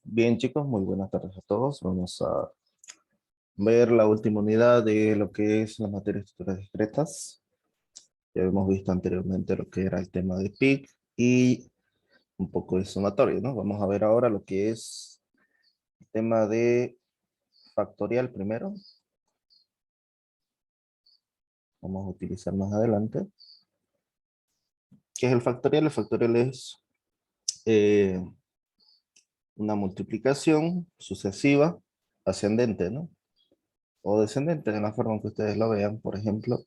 Bien, chicos, muy buenas tardes a todos. Vamos a ver la última unidad de lo que es la materia de estructuras discretas. Ya hemos visto anteriormente lo que era el tema de PIC y un poco de sumatorio, ¿no? Vamos a ver ahora lo que es el tema de factorial primero. Vamos a utilizar más adelante. ¿Qué es el factorial? El factorial es eh, una multiplicación sucesiva ascendente, ¿no? O descendente, de la forma en que ustedes lo vean. Por ejemplo,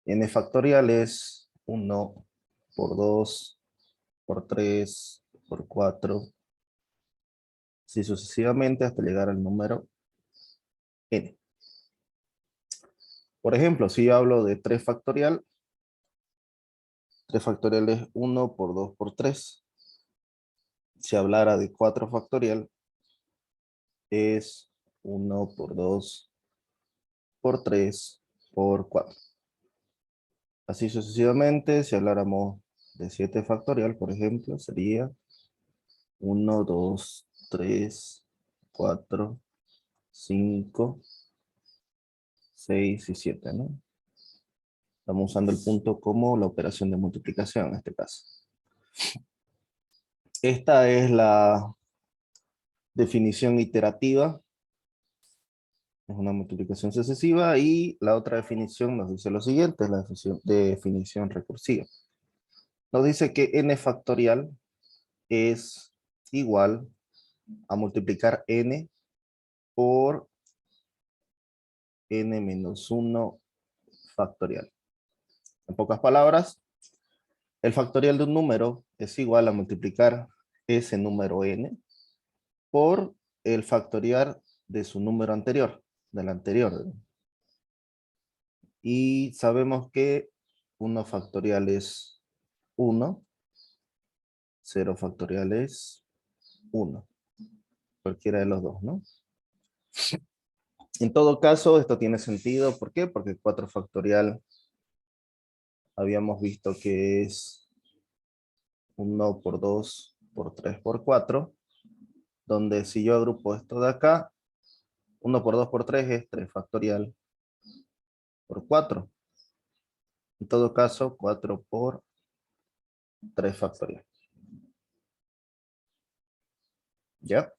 n factorial es 1 por 2 por 3 por 4, así sucesivamente hasta llegar al número n. Por ejemplo, si yo hablo de 3 factorial es 1 por 2 por 3. Si hablara de 4 factorial es 1 por 2 por 3 por 4. Así sucesivamente, si habláramos de 7 factorial, por ejemplo, sería 1, 2, 3, 4, 5, 6 y 7, ¿no? Estamos usando el punto como la operación de multiplicación en este caso. Esta es la definición iterativa. Es una multiplicación sucesiva y la otra definición nos dice lo siguiente, es la definición recursiva. Nos dice que n factorial es igual a multiplicar n por n menos 1 factorial. En pocas palabras, el factorial de un número es igual a multiplicar ese número n por el factorial de su número anterior, del anterior. Y sabemos que 1 factorial es 1, 0 factorial es 1, cualquiera de los dos, ¿no? En todo caso, esto tiene sentido. ¿Por qué? Porque 4 factorial habíamos visto que es 1 por 2 por 3 por 4, donde si yo agrupo esto de acá, 1 por 2 por 3 es 3 factorial por 4. En todo caso, 4 por 3 factorial. ¿Ya?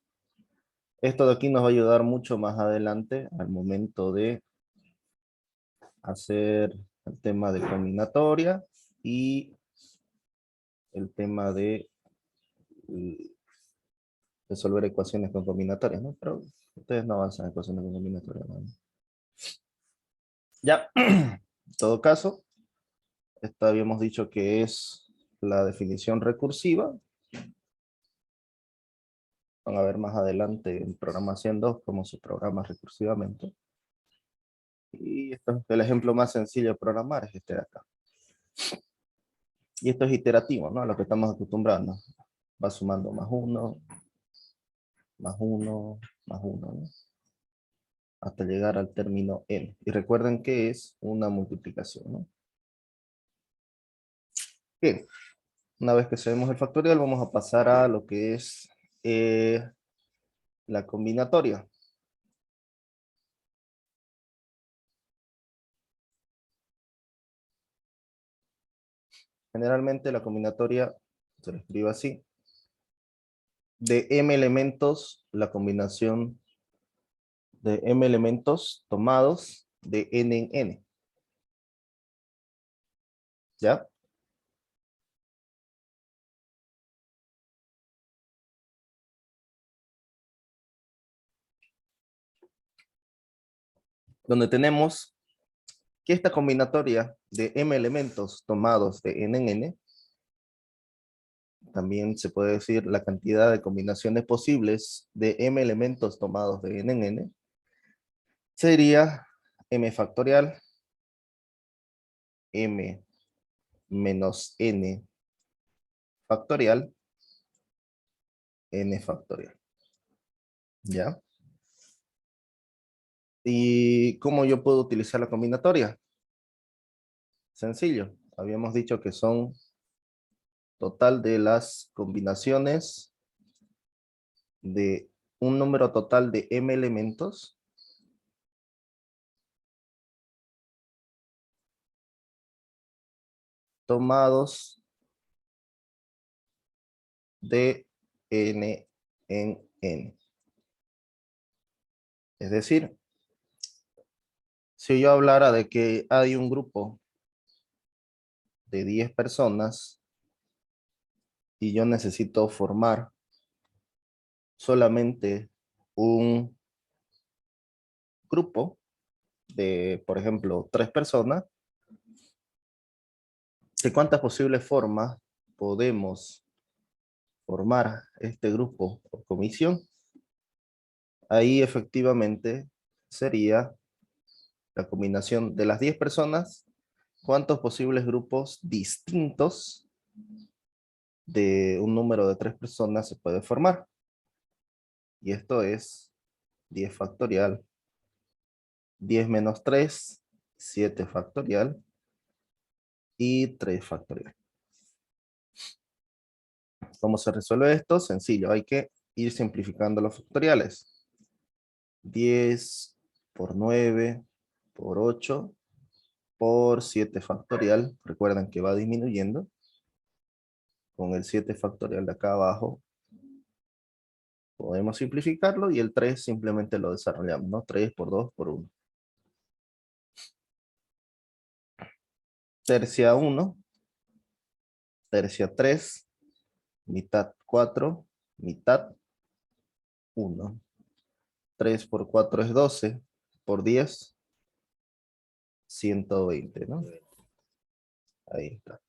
Esto de aquí nos va a ayudar mucho más adelante al momento de hacer el tema de combinatoria y el tema de resolver ecuaciones con combinatorias, ¿no? Pero ustedes no avanzan en ecuaciones con combinatorias, ¿no? Ya, en todo caso, esta habíamos dicho que es la definición recursiva. Van a ver más adelante en programación 2 cómo se programa recursivamente. Y esto, el ejemplo más sencillo de programar es este de acá. Y esto es iterativo, ¿no? A lo que estamos acostumbrados. Va sumando más 1, más 1, más 1, ¿no? Hasta llegar al término n. Y recuerden que es una multiplicación, ¿no? Bien, una vez que sabemos el factorial, vamos a pasar a lo que es la combinatoria. Generalmente la combinatoria se lo escribe así. De m elementos, la combinación de m elementos tomados de n en n. ¿Ya? Donde tenemos que esta combinatoria de m elementos tomados de n en n, también se puede decir la cantidad de combinaciones posibles de m elementos tomados de n en n, sería m factorial, m menos n factorial, n factorial. ¿Ya? ¿Y cómo yo puedo utilizar la combinatoria? Sencillo. Habíamos dicho que son total de las combinaciones de un número total de m elementos tomados de n en n. Es decir, si yo hablara de que hay un grupo de 10 personas y yo necesito formar solamente un grupo de, por ejemplo, 3 personas, ¿de cuántas posibles formas podemos formar este grupo o comisión? Ahí efectivamente sería la combinación de las 10 personas, ¿cuántos posibles grupos distintos de un número de 3 personas se puede formar? Y esto es 10 factorial. 10 menos 3, 7 factorial. Y 3 factorial. ¿Cómo se resuelve esto? Sencillo, hay que ir simplificando los factoriales. 10 por 9 por 8 por 7 factorial. Recuerden que va disminuyendo. Con el 7 factorial de acá abajo podemos simplificarlo y el 3 simplemente lo desarrollamos, ¿no? 3 por 2 por 1. Tercia 1, tercia 3, mitad 4, mitad 1. 3 por 4 es 12, por 10, 120, ¿no? Ahí está.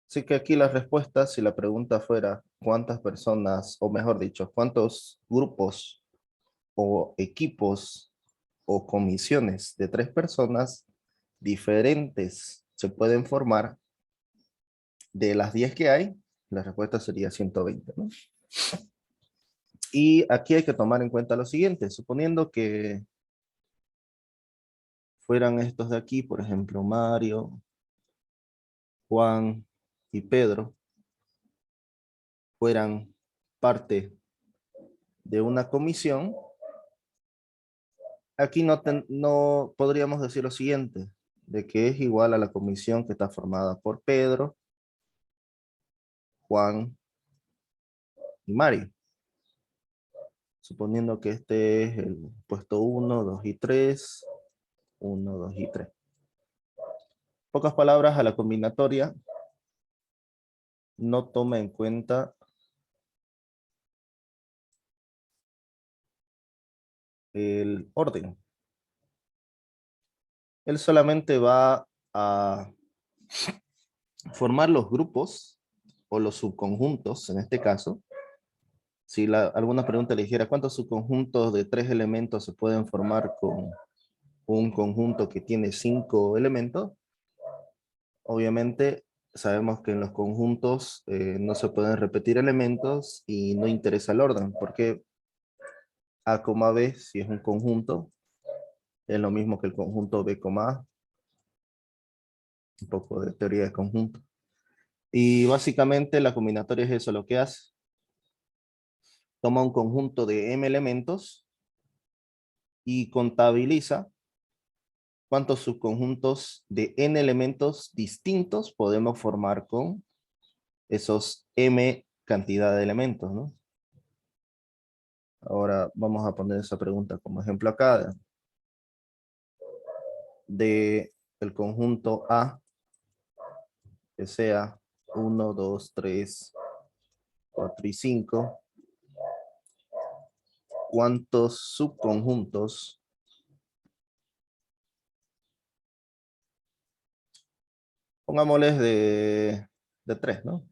Así que aquí las respuestas, si la pregunta fuera cuántas personas, o mejor dicho, cuántos grupos o equipos o comisiones de 3 personas diferentes se pueden formar de las 10 que hay, la respuesta sería 120, ¿no? Y aquí hay que tomar en cuenta lo siguiente, suponiendo que fueran estos de aquí, por ejemplo, Mario, Juan y Pedro, fueran parte de una comisión, aquí no podríamos decir lo siguiente, de que es igual a la comisión que está formada por Pedro, Juan y Mario. Suponiendo que este es el puesto 1, 2 y 3, 1, 2 y 3. Pocas palabras, a la combinatoria no toma en cuenta el orden. Él solamente va a formar los grupos o los subconjuntos, en este caso. Si alguna pregunta le dijera cuántos subconjuntos de 3 elementos se pueden formar con un conjunto que tiene 5 elementos, obviamente sabemos que en los conjuntos no se pueden repetir elementos y no interesa el orden, porque A, B, si es un conjunto, es lo mismo que el conjunto B, A, un poco de teoría de conjunto. Y básicamente la combinatoria es eso lo que hace. Toma un conjunto de m elementos y contabiliza cuántos subconjuntos de n elementos distintos podemos formar con esos m cantidad de elementos, ¿no? Ahora vamos a poner esa pregunta como ejemplo acá. De el conjunto A, que sea 1, 2, 3, 4 y 5, ¿cuántos subconjuntos pongámosles de 3, ¿no?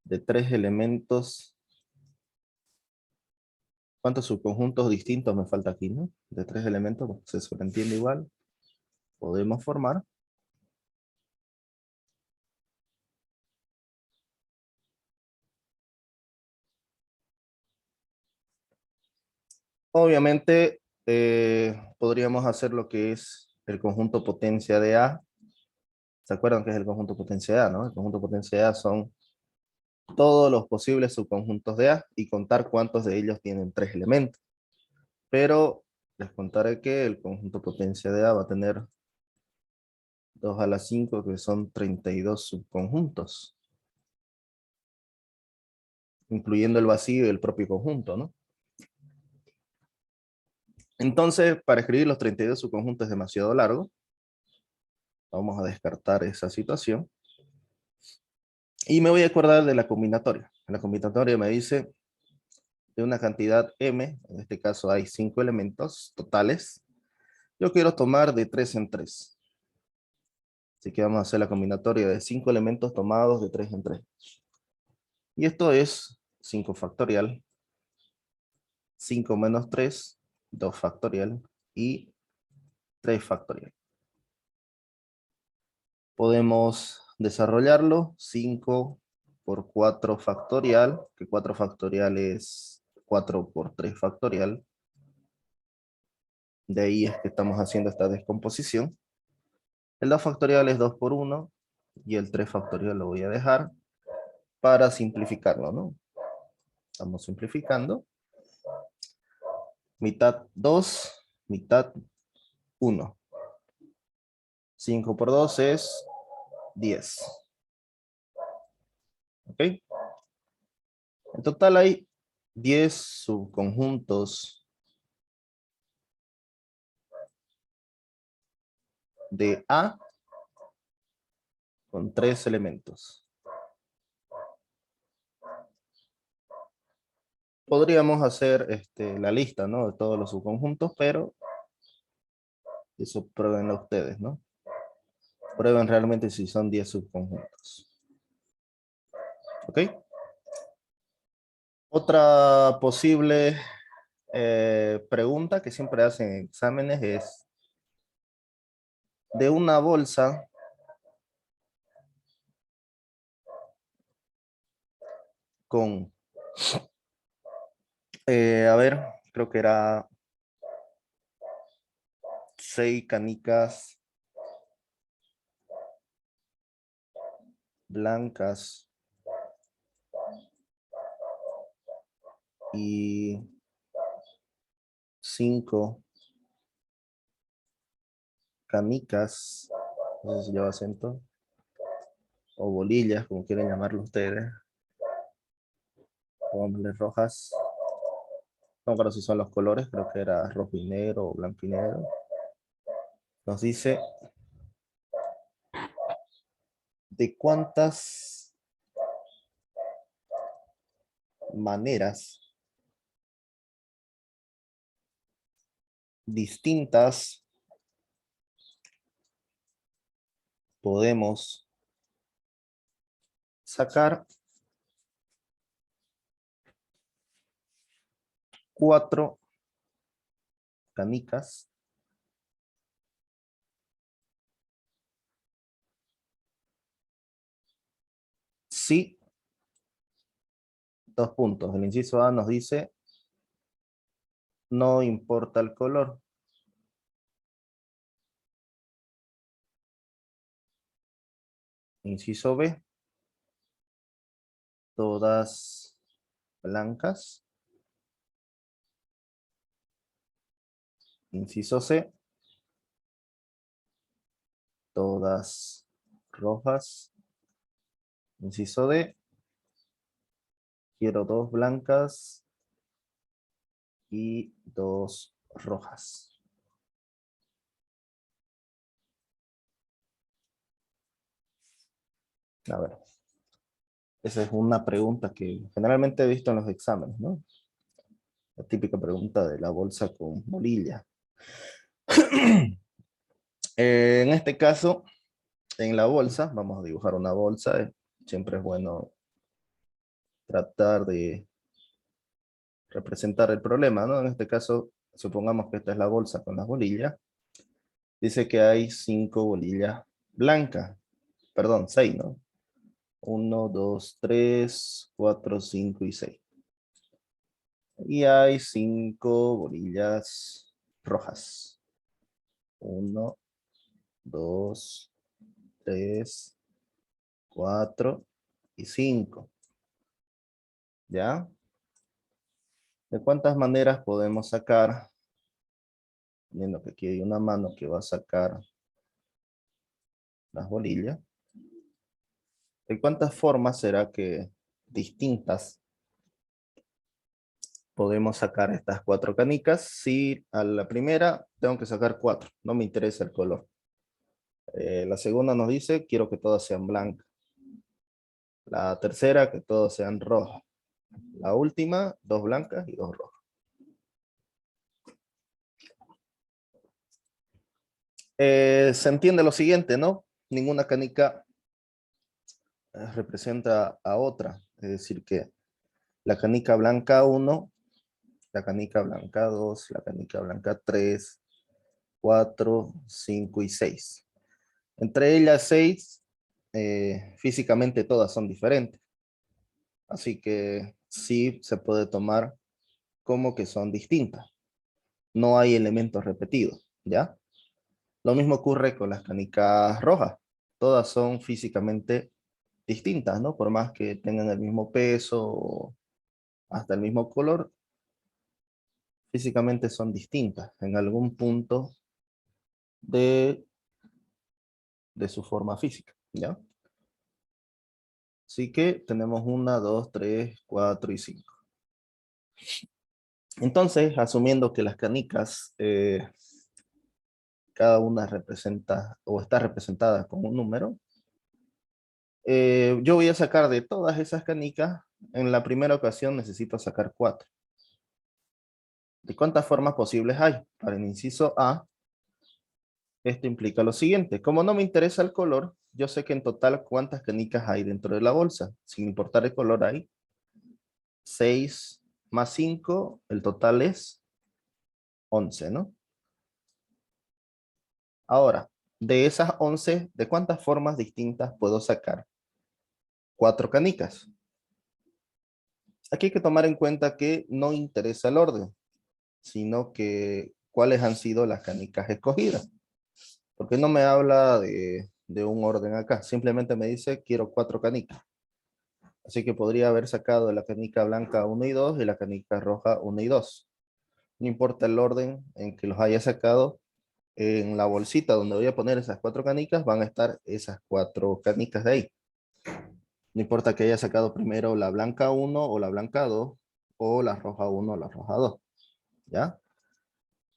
De 3 elementos. ¿Cuántos subconjuntos distintos me falta aquí, no? De 3 elementos, se sobreentiende igual. Podemos formar. Obviamente, podríamos hacer lo que es el conjunto potencia de A. ¿Se acuerdan qué es el conjunto potencia de A, no? El conjunto potencia de A son todos los posibles subconjuntos de A y contar cuántos de ellos tienen 3 elementos. Pero les contaré que el conjunto potencia de A va a tener 2 a la 5, que son 32 subconjuntos, incluyendo el vacío y el propio conjunto, ¿no? Entonces, para escribir los 32 subconjuntos es demasiado largo. Vamos a descartar esa situación. Y me voy a acordar de la combinatoria. La combinatoria me dice de una cantidad m, en este caso hay 5 elementos totales. Yo quiero tomar de 3 en 3. Así que vamos a hacer la combinatoria de 5 elementos tomados de 3 en 3. Y esto es 5 factorial, 5 menos 3, 2 factorial y 3 factorial. Podemos desarrollarlo 5 por 4 factorial, que 4 factorial es 4 por 3 factorial. De ahí es que estamos haciendo esta descomposición. El 2 factorial es 2 por 1 y el 3 factorial lo voy a dejar para simplificarlo, ¿no? Estamos simplificando. Mitad 2, mitad 1. 5 por 2 es 10. ¿Ok? En total hay 10 subconjuntos de A con 3 elementos. Podríamos hacer la lista, ¿no? De todos los subconjuntos, pero eso pruébenlo ustedes, ¿no? Prueben realmente si son 10 subconjuntos. ¿Ok? Otra posible pregunta que siempre hacen en exámenes es, de una bolsa con, a ver, creo que era 6 canicas blancas y 5 canicas, no sé si lleva acento, o bolillas, como quieren llamarlo ustedes, pongámosle rojas. No creo si son los colores, creo que era rojo y negro o blanco y negro. Nos dice de cuántas maneras distintas podemos sacar 4 canicas si, 2 puntos. El inciso A nos dice no importa el color. Inciso B, todas blancas. Inciso C, todas rojas. Inciso D, quiero 2 blancas y 2 rojas. A ver, esa es una pregunta que generalmente he visto en los exámenes, ¿no? La típica pregunta de la bolsa con bolilla. En este caso, en la bolsa, vamos a dibujar una bolsa. Siempre es bueno tratar de representar el problema, ¿no? En este caso, supongamos que esta es la bolsa con las bolillas. Dice que hay 5 bolillas blancas. Perdón, 6, ¿no? 1, 2, 3, 4, 5 y 6. Y hay 5 bolillas rojas. 1, 2, 3, 4 y 5. ¿Ya? ¿De cuántas maneras podemos sacar? Viendo que aquí hay una mano que va a sacar las bolillas. ¿De cuántas formas será que distintas podemos sacar estas 4 canicas? Si a la primera tengo que sacar 4, no me interesa el color. La segunda nos dice, quiero que todas sean blancas. La tercera, que todas sean rojas. La última, 2 blancas y 2 rojas. Se entiende lo siguiente, ¿no? Ninguna canica representa a otra. Es decir que la canica blanca 1, la canica blanca 2, la canica blanca 3, 4, 5 y 6. Entre ellas 6, físicamente todas son diferentes. Así que sí se puede tomar como que son distintas. No hay elementos repetidos, ¿ya? Lo mismo ocurre con las canicas rojas. Todas son físicamente distintas, ¿no? Por más que tengan el mismo peso o hasta el mismo color, físicamente son distintas en algún punto de, de su forma física, ¿ya? Así que tenemos 1, 2, 3, 4 y 5. Entonces, asumiendo que las canicas, cada una representa o está representada con un número, yo voy a sacar de todas esas canicas. En la primera ocasión necesito sacar 4. ¿De cuántas formas posibles hay? Para el inciso A, esto implica lo siguiente. Como no me interesa el color, yo sé que en total cuántas canicas hay dentro de la bolsa. Sin importar el color hay 6 más 5, el total es 11, ¿no? Ahora, de esas 11, ¿de cuántas formas distintas puedo sacar 4 canicas? Aquí hay que tomar en cuenta que no interesa el orden, sino que cuáles han sido las canicas escogidas. Porque no me habla de un orden acá, simplemente me dice quiero 4 canicas. Así que podría haber sacado la canica blanca 1 y 2 y la canica roja 1 y 2. No importa el orden en que los haya sacado, en la bolsita donde voy a poner esas 4 canicas van a estar esas 4 canicas de ahí. No importa que haya sacado primero la blanca 1 o la blanca 2 o la roja 1 o la roja 2. ¿Ya?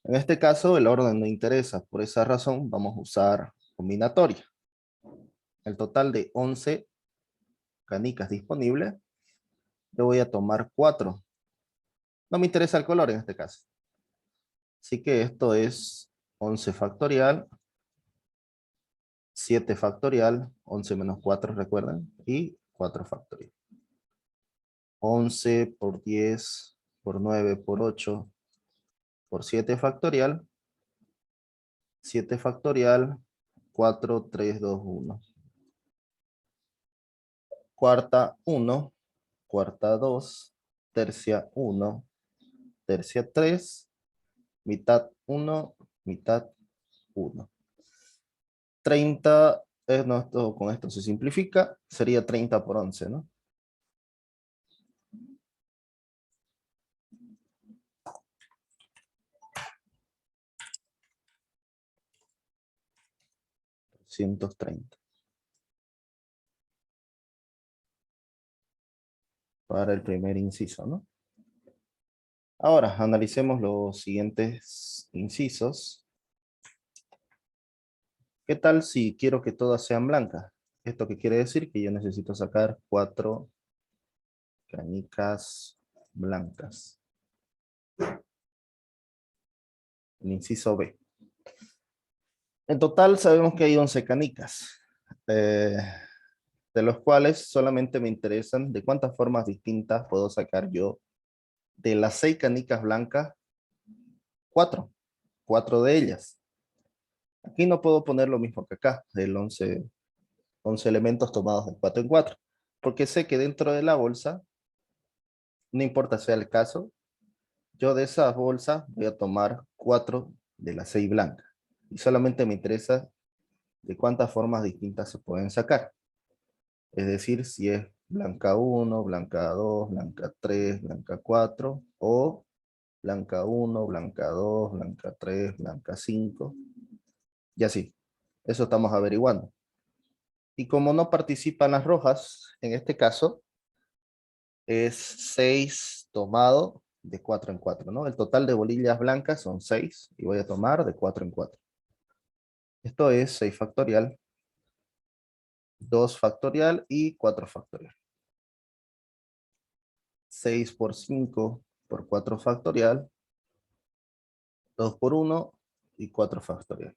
En este caso el orden no interesa, por esa razón vamos a usar combinatoria. El total de 11 canicas disponibles, yo voy a tomar 4. No me interesa el color en este caso. Así que esto es 11 factorial, 7 factorial, 11 menos 4, recuerden, y 4 factorial. 11 por 10, por 9, por 8, por 7 factorial, 7 factorial, 4, 3, 2, 1. Cuarta 1, cuarta 2, tercia 1, tercia 3, mitad 1, mitad 1. 30, no, con esto se simplifica, sería 30 por 11, ¿no? $130 para el primer inciso, ¿no? Ahora, analicemos los siguientes incisos. ¿Qué tal si quiero que todas sean blancas? ¿Esto qué quiere decir? Que yo necesito sacar 4 canicas blancas. El inciso B. En total sabemos que hay 11 canicas, de los cuales solamente me interesan de cuántas formas distintas puedo sacar yo de las 6 canicas blancas, 4. 4 de ellas. Aquí no puedo poner lo mismo que acá, del 11 elementos tomados de 4 en 4, porque sé que dentro de la bolsa, no importa sea el caso, yo de esa bolsa voy a tomar 4 de las 6 blancas. Y solamente me interesa de cuántas formas distintas se pueden sacar. Es decir, si es blanca 1, blanca 2, blanca 3, blanca 4, o blanca 1, blanca 2, blanca 3, blanca 5, y así. Eso estamos averiguando. Y como no participan las rojas, en este caso, es 6 tomado de 4 en 4, ¿no? El total de bolillas blancas son 6 y voy a tomar de 4 en 4. Esto es 6 factorial, 2 factorial y 4 factorial. 6 por 5 por 4 factorial, 2 por 1 y 4 factorial.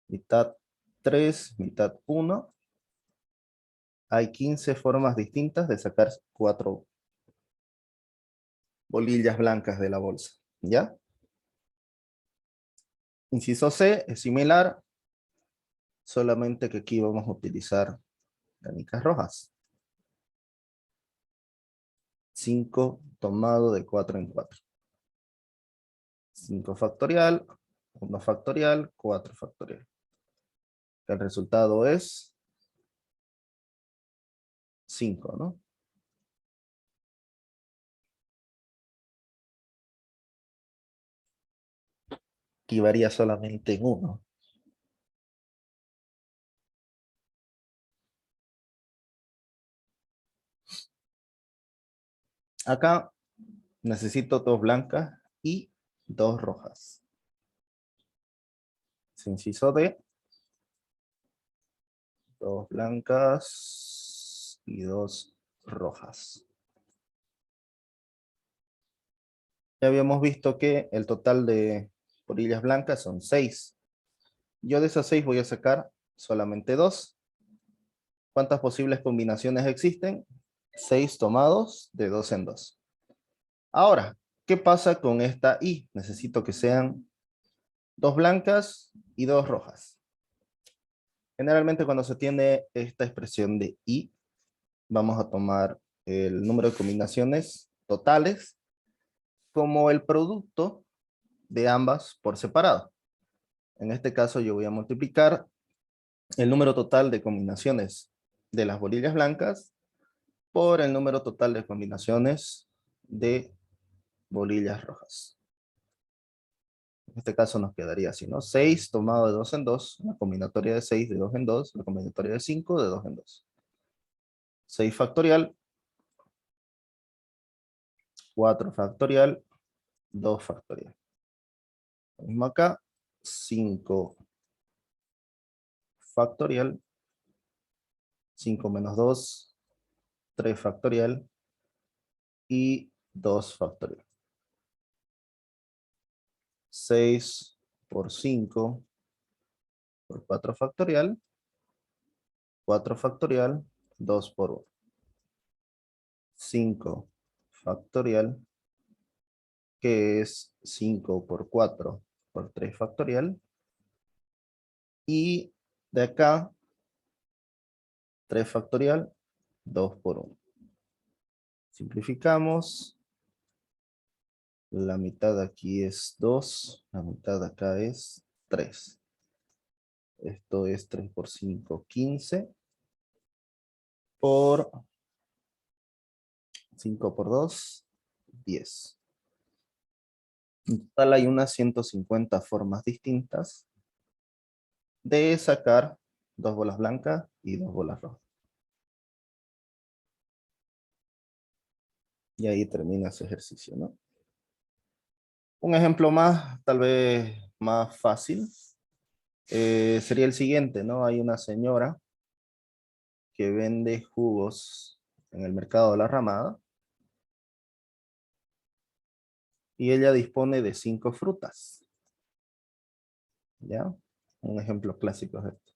Mitad 3, mitad 1. Hay 15 formas distintas de sacar 4 bolillas blancas de la bolsa, ¿ya? Inciso C es similar, solamente que aquí vamos a utilizar canicas rojas. 5 tomado de 4 en 4. 5 factorial, 1 factorial, 4 factorial. El resultado es 5, ¿no? Aquí varía solamente en 1. Acá necesito 2 blancas y 2 rojas. Inciso D. 2 blancas y 2 rojas. Ya habíamos visto que el total de bolillas blancas son 6. Yo de esas 6 voy a sacar solamente 2. ¿Cuántas posibles combinaciones existen? 6 tomados de 2 en 2. Ahora, ¿qué pasa con esta I? Necesito que sean 2 blancas y 2 rojas. Generalmente cuando se tiene esta expresión de I, vamos a tomar el número de combinaciones totales como el producto de ambas por separado. En este caso yo voy a multiplicar el número total de combinaciones de las bolillas blancas por el número total de combinaciones de bolillas rojas. En este caso nos quedaría así, ¿no? 6 tomado de 2 en 2, la combinatoria de 6 de 2 en 2, la combinatoria de 5 de 2 en 2. 6 factorial, 4 factorial, 2 factorial. Lo mismo acá, 5 factorial, 5 menos 2, 3 factorial y 2 factorial. 6 por 5 por 4 factorial, 4 factorial, 2 por 1. 5 factorial, que es 5 por 4 por 3 factorial. Y de acá, 3 factorial, 2 por 1. Simplificamos. La mitad aquí es 2, la mitad acá es 3. Esto es 3 por 5, 15. Por 5 por 2, 10. En total hay unas 150 formas distintas de sacar 2 bolas blancas y 2 bolas rojas. Y ahí termina ese ejercicio, ¿no? Un ejemplo más, tal vez más fácil, sería el siguiente, ¿no? Hay una señora que vende jugos en el mercado de la Ramada y ella dispone de 5 frutas, ¿ya? Un ejemplo clásico es esto.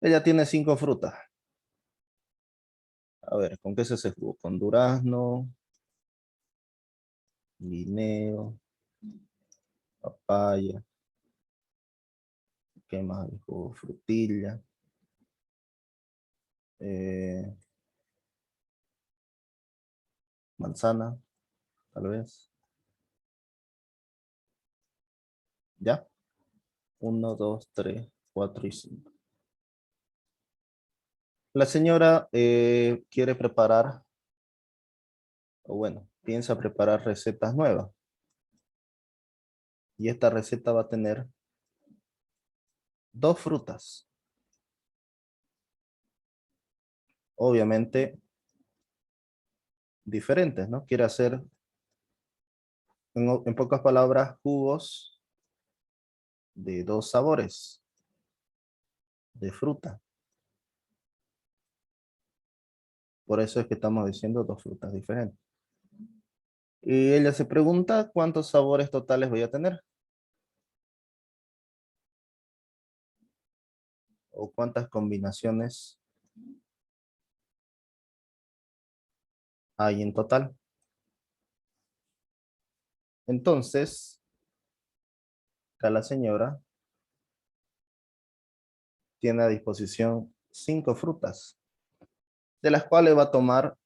Ella tiene 5 frutas. A ver, ¿con qué se hace jugo? Con durazno, guineo, papaya, ¿qué más hay? Jugo? Frutilla, eh, manzana, tal vez. ¿Ya? 1, 2, 3, 4 y 5. La señora quiere preparar, o bueno, piensa preparar recetas nuevas. Y esta receta va a tener dos frutas. Obviamente diferentes, ¿no? Quiere hacer, en pocas palabras, jugos de dos sabores de fruta. Por eso es que estamos diciendo dos frutas diferentes. Y ella se pregunta cuántos sabores totales voy a tener o cuántas combinaciones hay en total. Entonces, acá la señora tiene a disposición 5 frutas, de las cuales va a tomar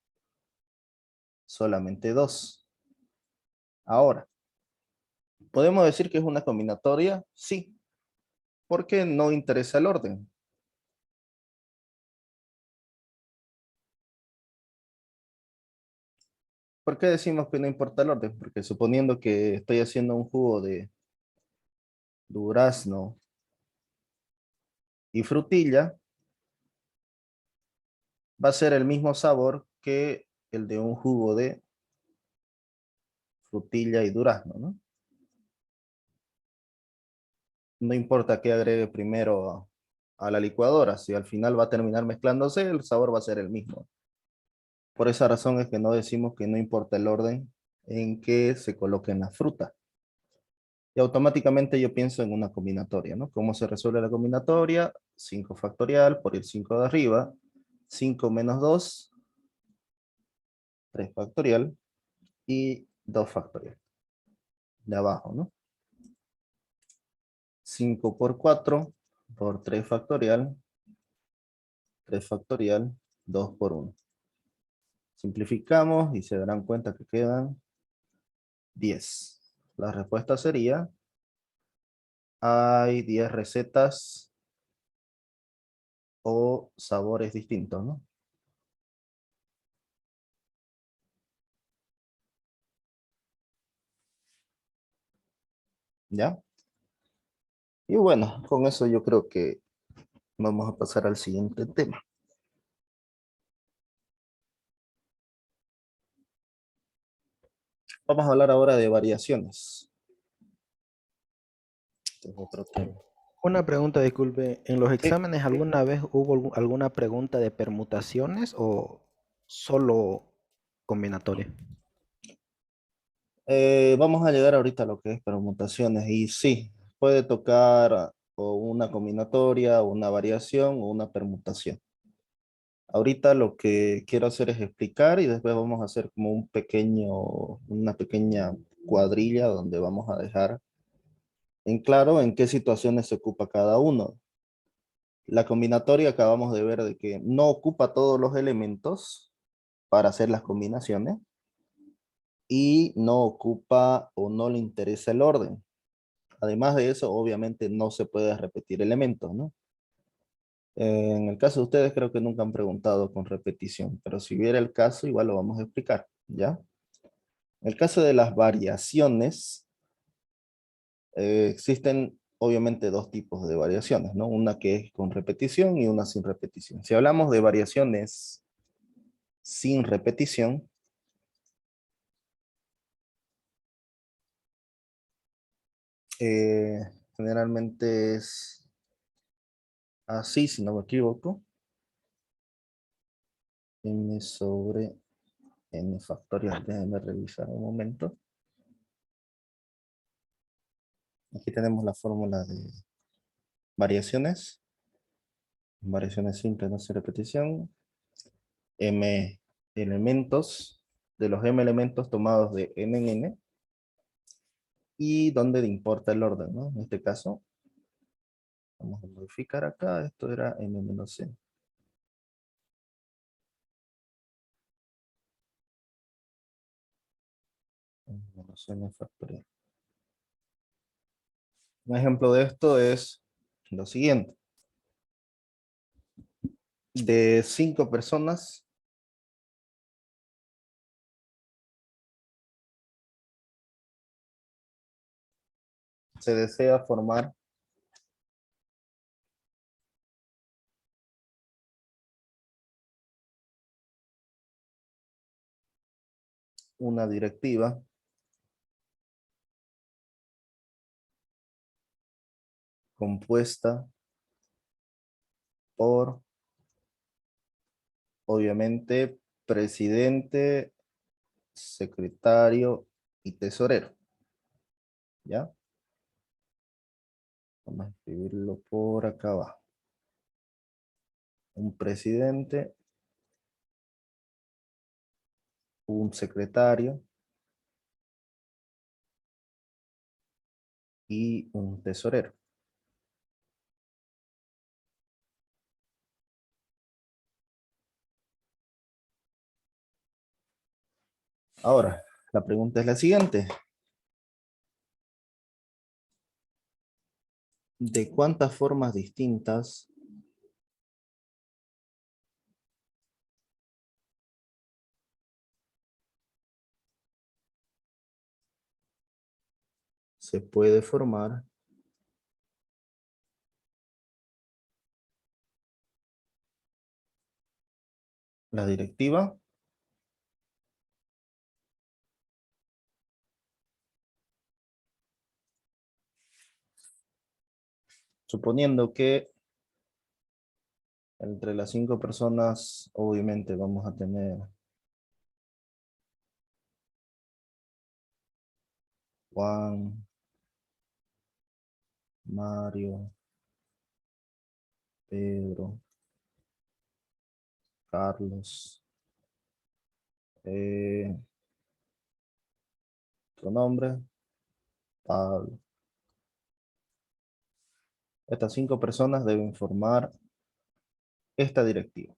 solamente 2. Ahora, ¿podemos decir que es una combinatoria? Sí, porque no interesa el orden. ¿Por qué decimos que no importa el orden? Porque suponiendo que estoy haciendo un jugo de durazno y frutilla, va a ser el mismo sabor que el de un jugo de frutilla y durazno, ¿no? No importa qué agregue primero a la licuadora, si al final va a terminar mezclándose, el sabor va a ser el mismo. Por esa razón es que no decimos que no importa el orden en que se coloquen las frutas. Y automáticamente yo pienso en una combinatoria, ¿no? ¿Cómo se resuelve la combinatoria? 5 factorial por el 5 de arriba, 5 menos 2, 3 factorial y 2 factorial de abajo, ¿no? 5 por 4 por 3 factorial, 3 factorial, 2 por 1. Simplificamos y se darán cuenta que quedan 10. La respuesta sería, hay 10 recetas o sabores distintos, ¿no? ¿Ya? Y bueno, con eso yo creo que vamos a pasar al siguiente tema. Vamos a hablar ahora de variaciones. Este es otro tema. Una pregunta, disculpe. ¿En los Sí. exámenes alguna vez hubo alguna pregunta de permutaciones o solo combinatoria? Vamos a llegar ahorita a lo que es permutaciones y sí, puede tocar o una combinatoria, o una variación o una permutación. Ahorita lo que quiero hacer es explicar y después vamos a hacer como una pequeña cuadrilla donde vamos a dejar en claro en qué situaciones se ocupa cada uno. La combinatoria acabamos de ver de que no ocupa todos los elementos para hacer las combinaciones y no ocupa o no le interesa el orden. Además de eso, obviamente no se puede repetir elementos, ¿no? En el caso de ustedes, creo que nunca han preguntado con repetición, pero si hubiera el caso, igual lo vamos a explicar, ¿ya? En el caso de las variaciones, existen obviamente dos tipos de variaciones, ¿no? Una que es con repetición y una sin repetición. Si hablamos de variaciones sin repetición, eh, generalmente es así, si no me equivoco, n sobre n factorial. Déjenme revisar un momento. Aquí tenemos la fórmula de variaciones. Variaciones simples, no sin repetición. M elementos, de los M elementos tomados de n en n, y donde importa el orden, ¿no? En este caso, vamos a modificar acá, esto era n menos n. N menos n factorial. Un ejemplo de esto es lo siguiente. de 5 personas se desea formar una directiva compuesta por, obviamente, presidente, secretario y tesorero. ¿Ya? Vamos a escribirlo por acá abajo. Un presidente, un secretario y un tesorero. Ahora, la pregunta es la siguiente. ¿De cuántas formas distintas se puede formar la directiva? Suponiendo que entre las 5 personas, obviamente vamos a tener Juan, Mario, Pedro, Carlos, tu nombre, Pablo. Estas 5 personas deben formar esta directiva.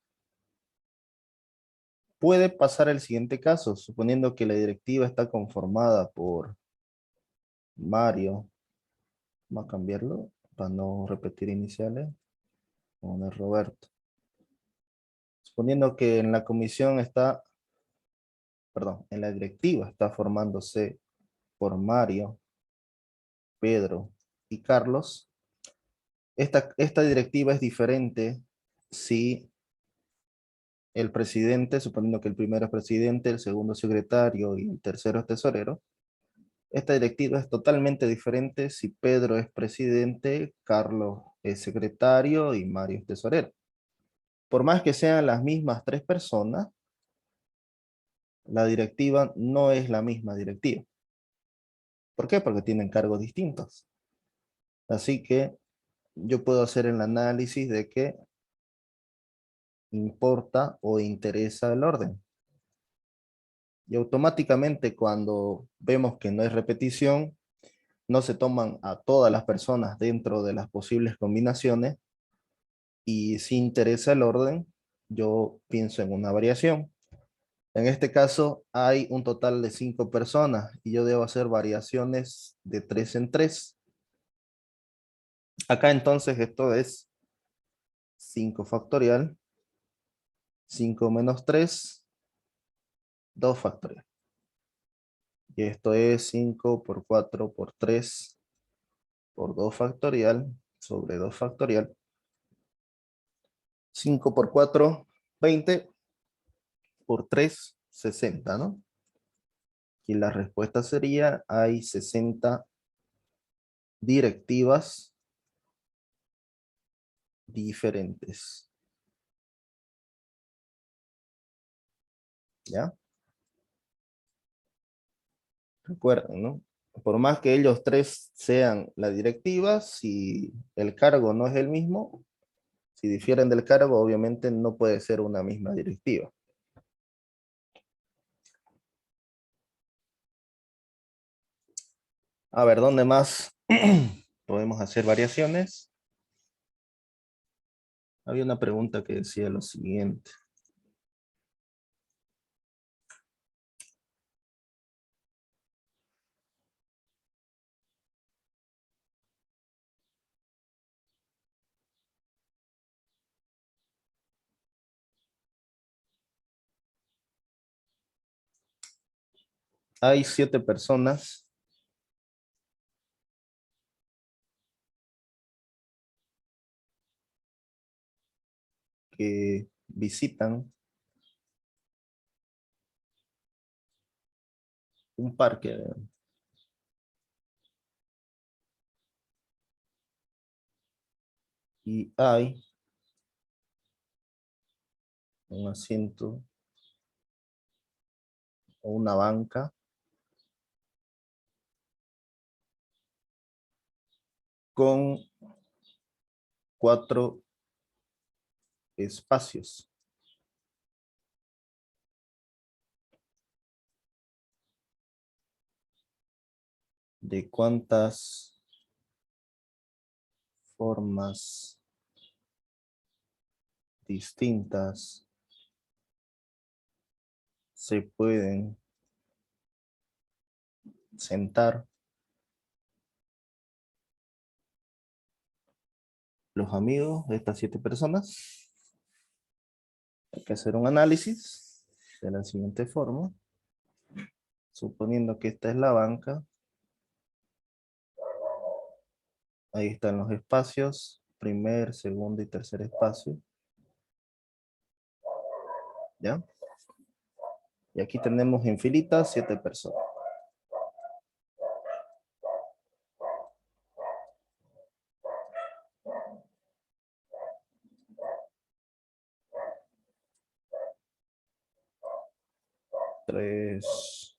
Puede pasar el siguiente caso, suponiendo que la directiva está conformada por Mario. Vamos a cambiarlo para no repetir iniciales. Vamos a poner Roberto. Suponiendo que en la comisión está, perdón, en la directiva está formándose por Mario, Pedro y Carlos. Esta directiva es diferente si el presidente, suponiendo que el primero es presidente, el segundo secretario y el tercero es tesorero. Esta directiva es totalmente diferente si Pedro es presidente, Carlos es secretario y Mario es tesorero. Por más que sean las mismas 3 personas, la directiva no es la misma directiva. ¿Por qué? Porque tienen cargos distintos. Así que yo puedo hacer el análisis de que importa o interesa el orden. Y automáticamente cuando vemos que no hay repetición, no se toman a todas las personas dentro de las posibles combinaciones, y si interesa el orden, yo pienso en una variación. En este caso hay un total de 5 personas y yo debo hacer variaciones de 3 en 3. Acá entonces esto es 5 factorial, 5 menos 3, 2 factorial. Y esto es 5 por 4 por 3 por 2 factorial sobre 2 factorial. 5 por 4, 20 por 3, 60, ¿no? Y la respuesta sería, hay 60 directivas diferentes. ¿Ya? Recuerden, ¿no? Por más que ellos 3 sean la directiva, si el cargo no es el mismo, si difieren del cargo, obviamente no puede ser una misma directiva. A ver, ¿dónde más podemos hacer variaciones? Había una pregunta que decía lo siguiente. Hay 7 personas que visitan un parque y hay un asiento o una banca con 4 espacios. ¿De cuántas formas distintas se pueden sentar los amigos de estas 7 personas? Hay que hacer un análisis de la siguiente forma. Suponiendo que esta es la banca, ahí están los espacios, primer, segundo y tercer espacio. ¿Ya? Y aquí tenemos en filita 7 personas. Tres,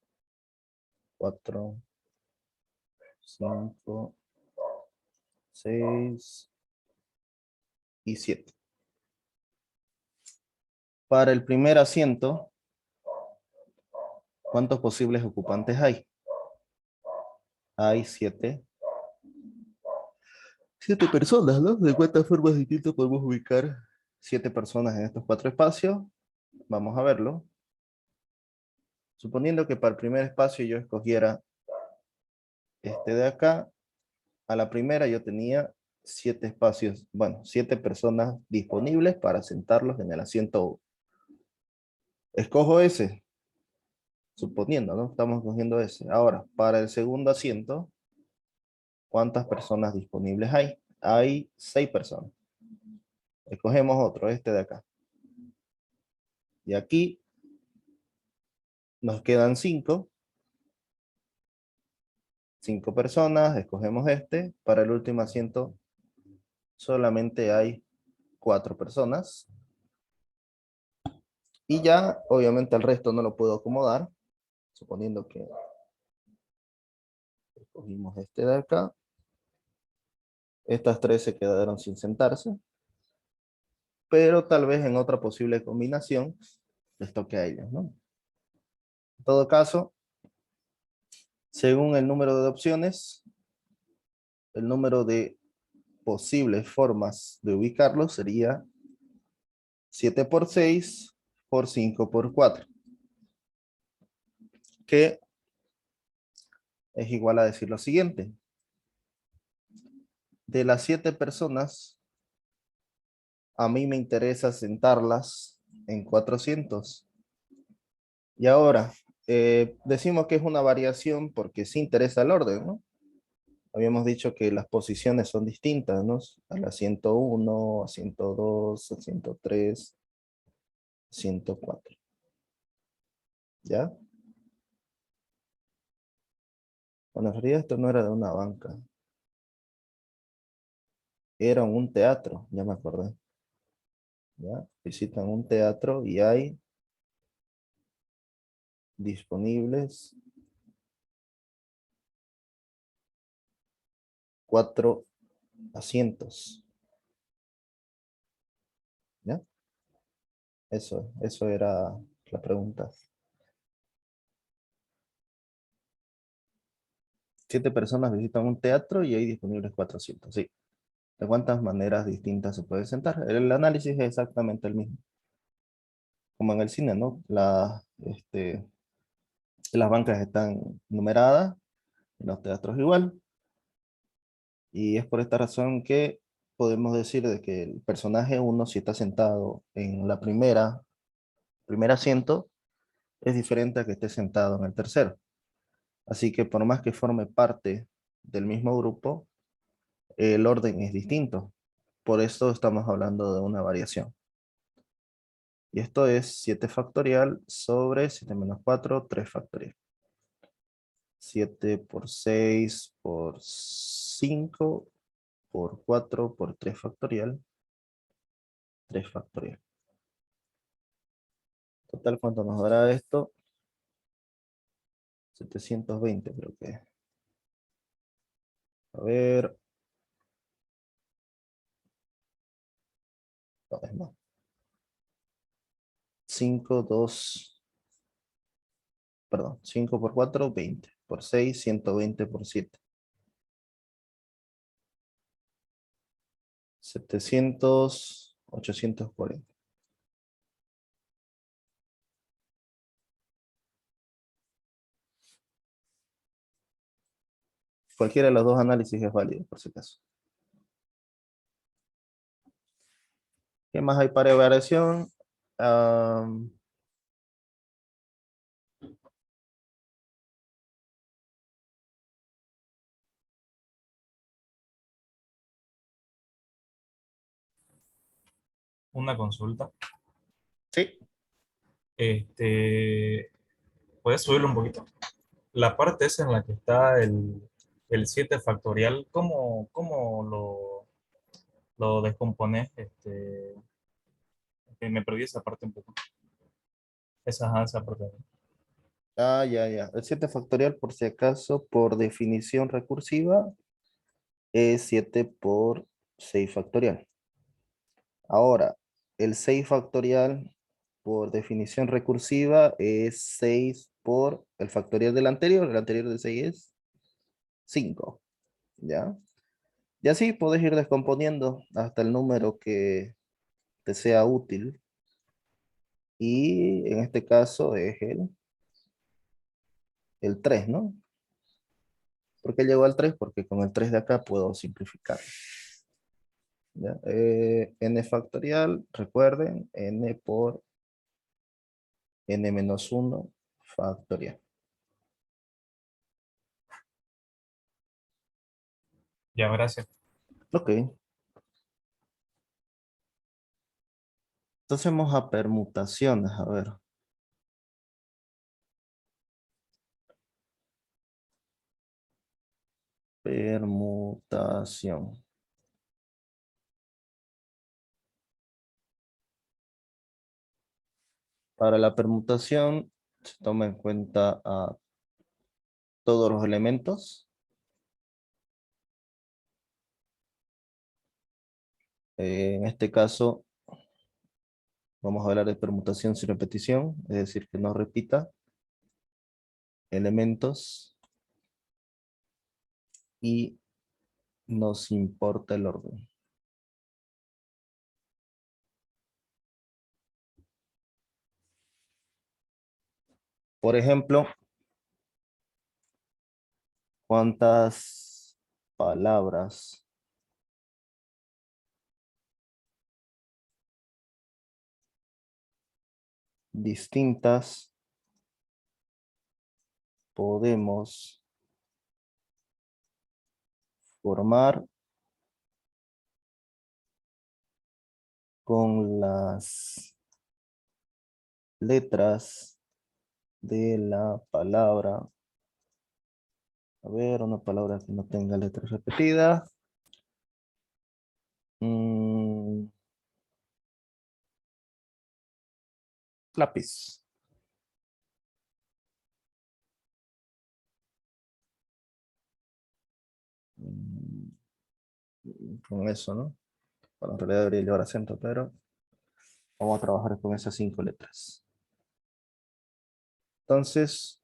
4, 5, 6 y 7. Para el primer asiento, ¿cuántos posibles ocupantes hay? Hay 7 personas, ¿no? ¿De cuántas formas distintas podemos ubicar 7 personas en estos 4 espacios? Vamos a verlo. Suponiendo que para el primer espacio yo escogiera este de acá, a la primera yo tenía 7 espacios, bueno, 7 personas disponibles para sentarlos en el asiento 1. Escojo ese, suponiendo, ¿no? Estamos cogiendo ese. Ahora, para el segundo asiento, ¿cuántas personas disponibles hay? Hay 6 personas. Escogemos otro, este de acá. Y aquí nos quedan 5. 5 personas, escogemos este. Para el último asiento solamente hay 4 personas. Y ya, obviamente, el resto no lo puedo acomodar. Suponiendo que escogimos este de acá. Estas 3 se quedaron sin sentarse. Pero tal vez en otra posible combinación les toque a ellos, ¿no? En todo caso, según el número de opciones, el número de posibles formas de ubicarlos sería 7 por 6 por 5 por 4, que es igual a decir lo siguiente. De las 7 personas, a mí me interesa sentarlas en 400. Y ahora, decimos que es una variación porque sí interesa el orden, ¿no? Habíamos dicho que las posiciones son distintas, ¿no? A la 101, a 102, a 103, 104. ¿Ya? Bueno, en realidad esto no era de una banca. Era un teatro, ya me acordé. ¿Ya? Visitan un teatro y hay disponibles 4 asientos. ¿Ya? Eso era la pregunta. 7 personas visitan un teatro y hay disponibles 400. Sí. ¿De cuántas maneras distintas se puede sentar? El análisis es exactamente el mismo. Como en el cine, ¿no? Las bancas están numeradas, en los teatros igual. Y es por esta razón que podemos decir de que el personaje 1, si está sentado en la primer asiento, es diferente a que esté sentado en el tercero. Así que por más que forme parte del mismo grupo, el orden es distinto. Por esto estamos hablando de una variación. Y esto es 7 factorial sobre 7 menos 4, 3 factorial. 7 por 6 por 5 por 4 por 3 factorial. 3 factorial. Total, ¿cuánto nos dará esto? 720 creo que es. A ver. No, es más. 5, 2, perdón, 5 por 4, 20. Por 6, 120 por 7. 700, 840. Cualquiera de los dos análisis es válido, por si acaso. ¿Qué más hay para variación? Una consulta. Sí. Este, ¿puedes subirlo un poquito? La parte esa en la que está el 7 factorial, ¿cómo lo descompones? Me perdí esa parte un poco. Esa parte. Ya. El 7 factorial, por si acaso, por definición recursiva, es 7 por 6 factorial. Ahora, el 6 factorial, por definición recursiva, es 6 por el factorial del anterior. El anterior de 6 es 5. ¿Ya? Y así puedes ir descomponiendo hasta el número que te sea útil. Y en este caso es el 3, ¿no? ¿Por qué llegó al 3? Porque con el 3 de acá puedo simplificar. ¿Ya? N factorial, recuerden, n por n menos 1 factorial. Ya, gracias. Ok. Entonces vamos a permutaciones, a ver. Permutación. Para la permutación se toma en cuenta a todos los elementos. En este caso vamos a hablar de permutación sin repetición, es decir, que no repita elementos y nos importa el orden. Por ejemplo, ¿cuántas palabras distintas podemos formar con las letras de la palabra? A ver, una palabra que no tenga letras repetidas. Lápiz. Mm, Con eso, ¿no? Bueno, en realidad debería llevar acento, pero vamos a trabajar con esas 5 letras. Entonces,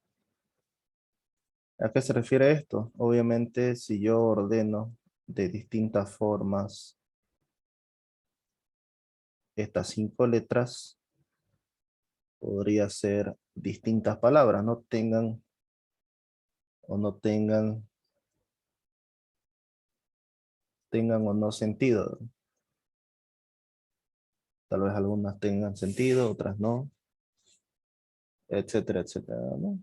¿a qué se refiere esto? Obviamente, si yo ordeno de distintas formas estas 5 letras, podría ser distintas palabras, no tengan o no tengan o no sentido. Tal vez algunas tengan sentido, otras no, etcétera, etcétera, ¿no?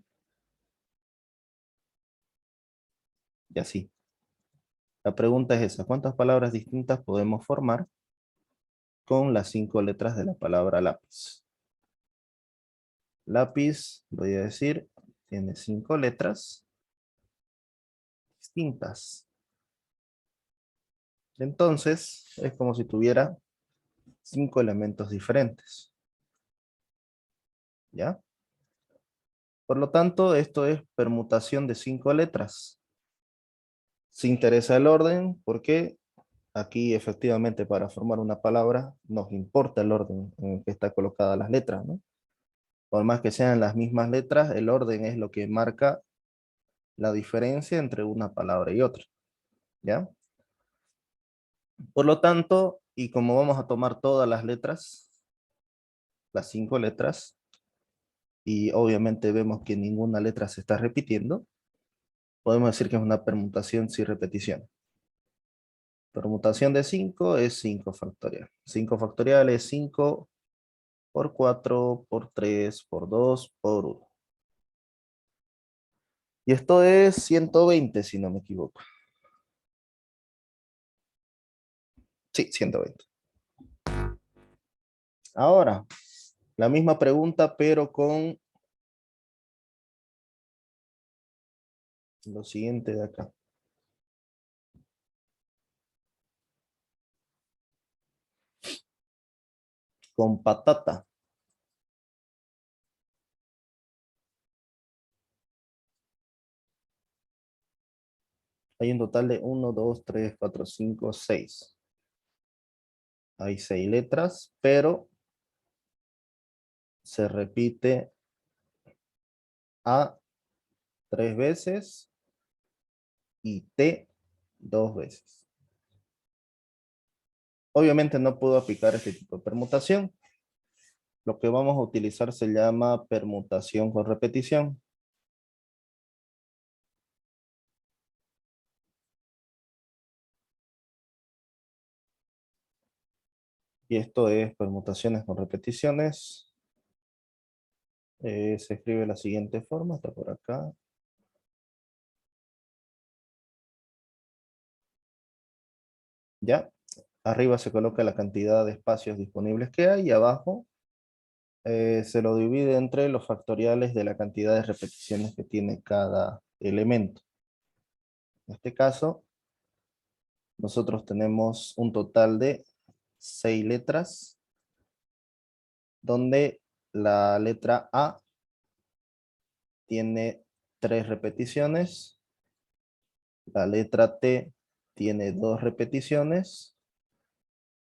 Y así. La pregunta es esa, ¿cuántas palabras distintas podemos formar con las 5 letras de la palabra lápiz? Lápiz, voy a decir, tiene 5 letras distintas. Entonces, es como si tuviera 5 elementos diferentes. ¿Ya? Por lo tanto, esto es permutación de 5 letras. Si interesa el orden, porque aquí efectivamente para formar una palabra nos importa el orden en el que está colocada las letras, ¿no? Por más que sean las mismas letras, el orden es lo que marca la diferencia entre una palabra y otra, ¿ya? Por lo tanto, y como vamos a tomar todas las letras, las 5 letras, y obviamente vemos que ninguna letra se está repitiendo, podemos decir que es una permutación sin repetición. Permutación de 5 es 5 factorial. 5 factorial es 5 por 4, por 3, por 2, por 1. Y esto es 120, si no me equivoco. Sí, 120. Ahora, la misma pregunta, pero con lo siguiente de acá. Con patata. Hay un total de 1, 2, 3, 4, 5, 6. Hay 6 letras, pero se repite A 3 veces y T 2 veces. Obviamente no puedo aplicar este tipo de permutación. Lo que vamos a utilizar se llama permutación con repetición. Y esto es permutaciones con repeticiones. Se escribe de la siguiente forma, está por acá. Ya, arriba se coloca la cantidad de espacios disponibles que hay y abajo se lo divide entre los factoriales de la cantidad de repeticiones que tiene cada elemento. En este caso, nosotros tenemos un total de 6 letras, donde la letra A tiene 3 repeticiones, la letra T tiene 2 repeticiones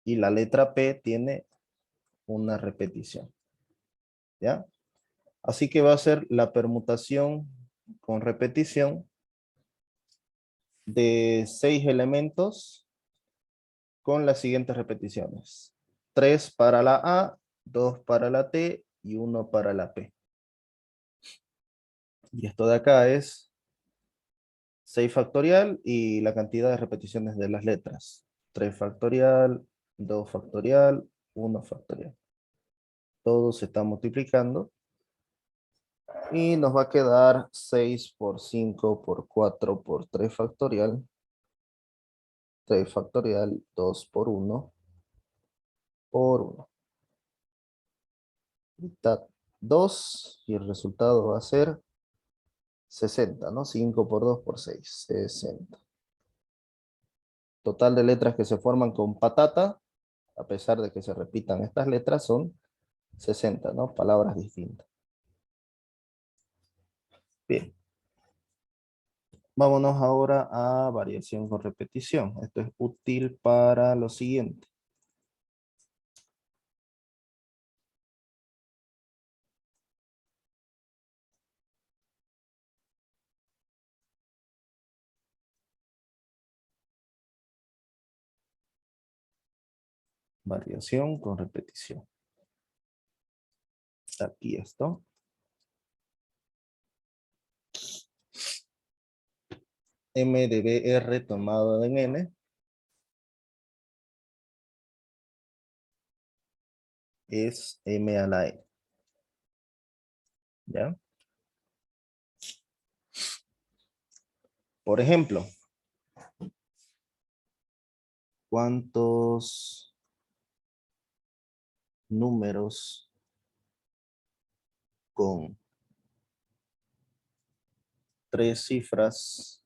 y la letra P tiene una repetición. ¿Ya? Así que va a ser la permutación con repetición de 6 elementos con las siguientes repeticiones. 3 para la A, 2 para la T y 1 para la P. Y esto de acá es 6 factorial y la cantidad de repeticiones de las letras. 3 factorial, 2 factorial, 1 factorial. Todo se está multiplicando. Y nos va a quedar 6 por 5 por 4 por 3 factorial. 3 factorial, 2 por 1 por 1. Mitad 2 y el resultado va a ser 60, ¿no? 5 por 2 por 6, 60. Total de letras que se forman con patata, a pesar de que se repitan estas letras, son 60, ¿no? Palabras distintas. Bien. Vámonos ahora a variación con repetición. Esto es útil para lo siguiente. Variación con repetición. Aquí esto. M de BR tomado en N es M a la N. ¿Ya? Por ejemplo, ¿Cuántos números con 3 cifras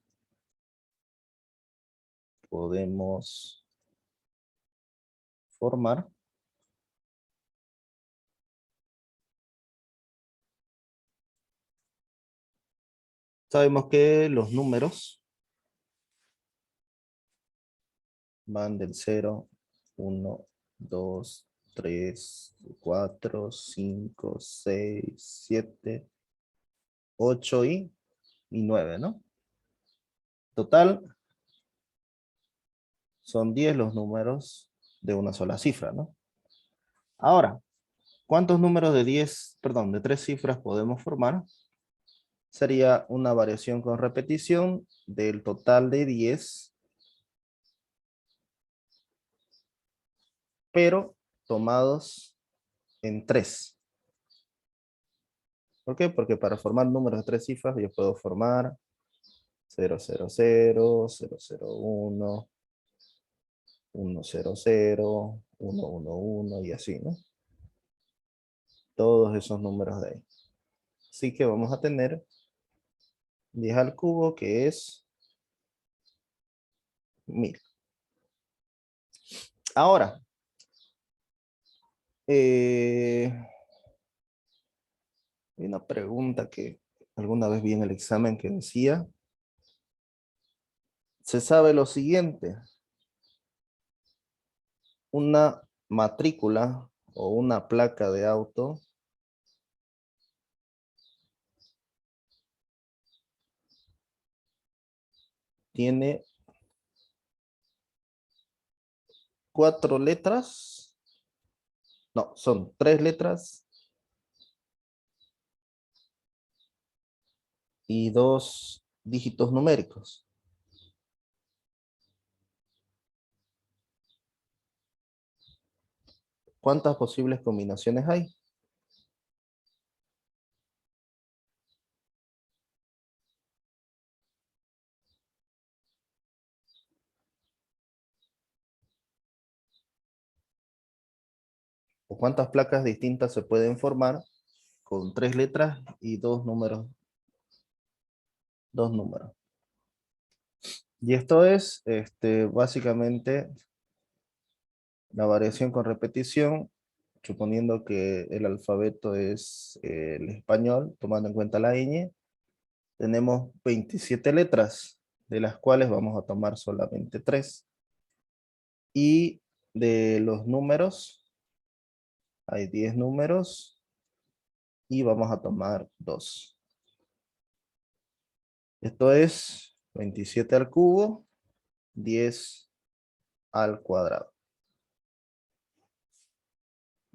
podemos formar? Sabemos que los números van del 0, 1, 2, 3, 4, 5, 6, 7, 8 y 9, ¿no? Total, son 10 los números de una sola cifra, ¿no? Ahora, ¿cuántos números de 10, perdón, de 3 cifras podemos formar? Sería una variación con repetición del total de 10, pero tomados en 3. ¿Por qué? Porque para formar números de 3 cifras yo puedo formar 0, 0, 0, 0, 0, 1, 1, 0, 0, 1, 1, 1 y así, ¿no? Todos esos números de ahí. Así que vamos a tener 10 al cubo, que es 1000. Ahora, hay una pregunta que alguna vez vi en el examen que decía, se sabe lo siguiente, una matrícula o una placa de auto tiene 4 letras, no, son 3 letras y 2 dígitos numéricos. ¿Cuántas posibles combinaciones hay? ¿O cuántas placas distintas se pueden formar con 3 letras y 2 números? 2 números. Y esto es básicamente la variación con repetición, suponiendo que el alfabeto es el español, tomando en cuenta la ñ. Tenemos 27 letras, de las cuales vamos a tomar solamente 3. Y de los números, hay 10 números y vamos a tomar 2. Esto es 27 al cubo, 10 al cuadrado.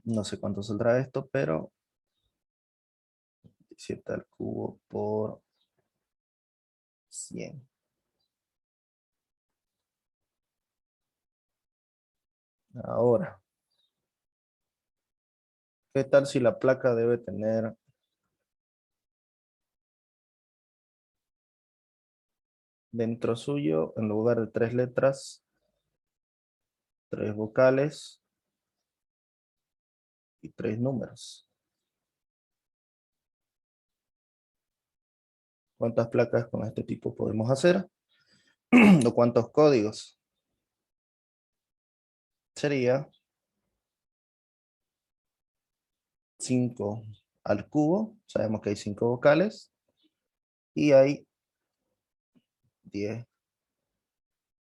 No sé cuánto saldrá esto, pero 27 al cubo por 100. Ahora, ¿qué tal si la placa debe tener dentro suyo, en lugar de 3 letras, 3 vocales y 3 números? ¿Cuántas placas con este tipo podemos hacer? ¿O cuántos códigos? Sería 5 al cubo. Sabemos que hay 5 vocales. Y hay 10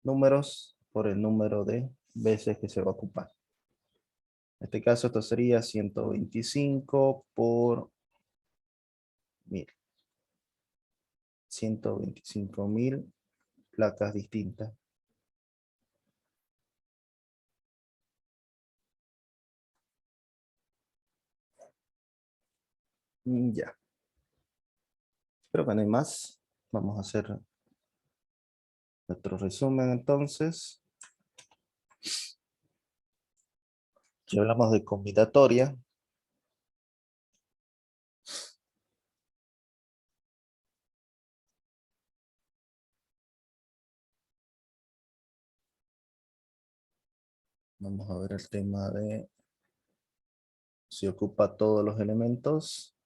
números por el número de veces que se va a ocupar. En este caso esto sería 125 por 1000. 125.000 placas distintas. Ya. Creo que no hay más. Vamos a hacer nuestro resumen entonces. Si hablamos de combinatoria, Vamos a ver el tema de si ocupa todos los elementos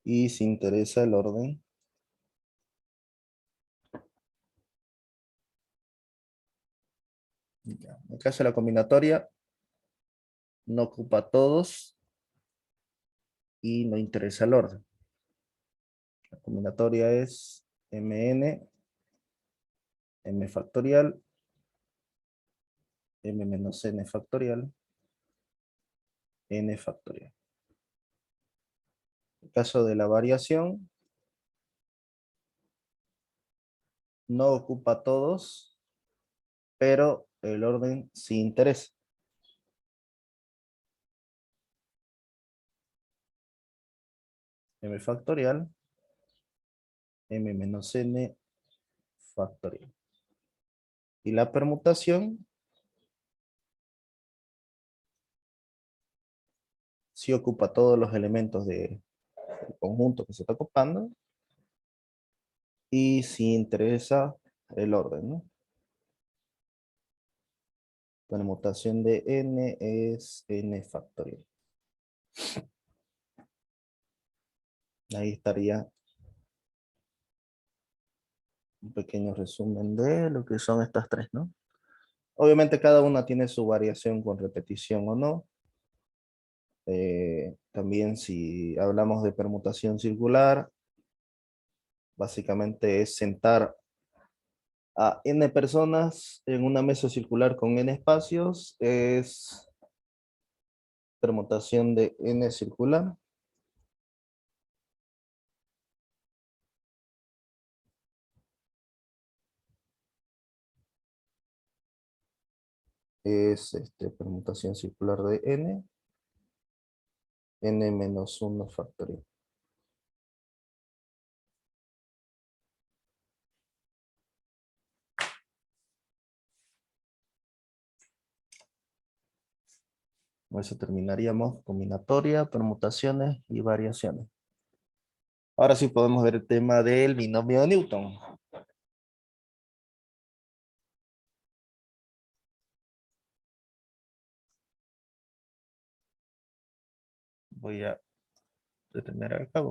y si interesa el orden. Ya, en el caso de la combinatoria, no ocupa todos y no interesa el orden. La combinatoria es mn, m factorial, m menos n factorial, n factorial. En el caso de la variación, no ocupa todos, pero el orden sí interesa. M factorial, m menos n factorial. Y la permutación sí ocupa todos los elementos del conjunto que se está ocupando y sí interesa el orden, ¿no? Permutación de n es n factorial. Ahí estaría un pequeño resumen de lo que son estas tres, ¿no? Obviamente cada una tiene su variación con repetición o no. También si hablamos de permutación circular, básicamente es sentar a n personas en una mesa circular con n espacios, es permutación de n circular. Es permutación circular de n menos 1 factorial. Con eso terminaríamos combinatoria, permutaciones y variaciones. Ahora sí podemos ver el tema del binomio de Newton. Voy a detener acá.